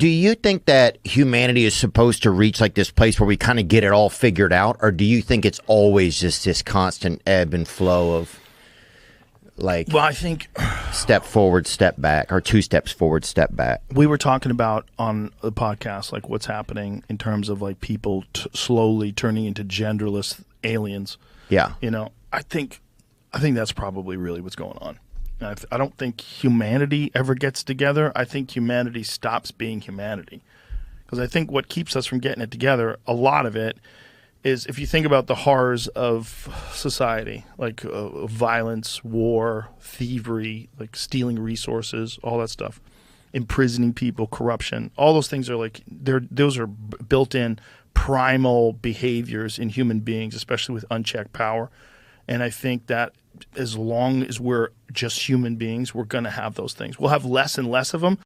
Do you think that humanity is supposed to reach like this place where we kind of get it all figured out, or do you think it's always just this constant ebb and flow of like? Well, I think step forward, step back, or 2 steps forward, step back. We were talking about on the podcast like what's happening in terms of like people slowly turning into genderless aliens. Yeah, I think that's probably really what's going on. I don't think humanity ever gets together. I think humanity stops being humanity. Because I think what keeps us from getting it together, a lot of it, is if you think about the horrors of society, like violence, war, thievery, like stealing resources, all that stuff, imprisoning people, corruption, all those things are like, those are built-in primal behaviors in human beings, especially with unchecked power. And I think that as long as we're just human beings, we're going to have those things. We'll have less and less of them,